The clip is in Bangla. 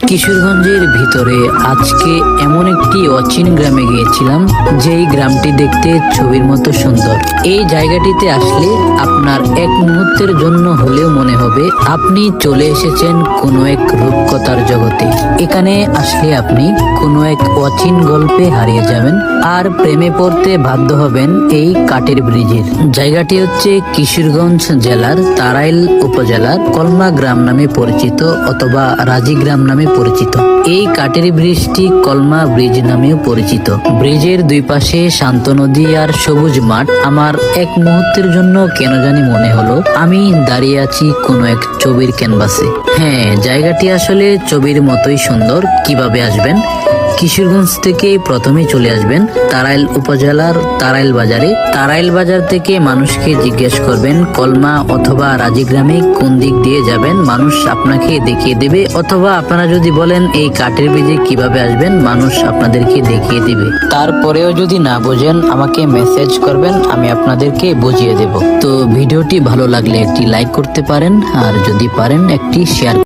কিশোরগঞ্জের ভিতরে আজকে এমন একটি অচিন গ্রামে গিয়েছিলাম, যেই গ্রামটি দেখতে ছবির মতো সুন্দর। এই জায়গাটিতে আসলে আপনার এক মুহূর্তের জন্য হলেও মনে হবে আপনি চলে এসেছেন কোনো এক রূপকথার জগতে। এখানে আসলে আপনি কোনো এক অচিন গল্পে হারিয়ে যাবেন আর প্রেমে পড়তে বাধ্য হবেন এই কাঠের ব্রিজের। জায়গাটি হচ্ছে কিশোরগঞ্জ জেলার তারাইল উপজেলার কলমা গ্রাম নামে পরিচিত অথবা রাজি গ্রাম নামে পরিচিত। এই কাঠের ব্রিজটি কলমা ব্রিজ নামেও পরিচিত। ব্রিজের দুই পাশে শান্ত নদী আর সবুজ মাঠ। আমার এক মুহূর্তের জন্য কেন জানি মনে হলো আমি দাঁড়িয়ে আছি কোনো এক ছবির ক্যানভাসে। হ্যাঁ, জায়গাটি আসলে ছবির মতোই সুন্দর। কিভাবে আসবেন? কিশোরগঞ্জ থেকে প্রথমে চলে আসবেন তারাইল উপজেলার তারাইল বাজারে। তারাইল বাজার থেকে মানুষকে জিজ্ঞেস করবেন কলমা অথবা রাজি গ্রামে কোন দিক দিয়ে যাবেন, মানুষ আপনাকে দেখিয়ে দেবে। অথবা আপনারা যদি বলেন এই কাঠের ব্রিজে কিভাবে আসবেন, মানুষ আপনাদেরকে দেখিয়ে দিবে। তারপরেও যদি না বোঝেন আমাকে মেসেজ করবেন, আমি আপনাদেরকে বুঝিয়ে দেব। তো ভিডিওটি ভালো লাগলে একটি লাইক করতে পারেন, আর যদি পারেন একটি শেয়ার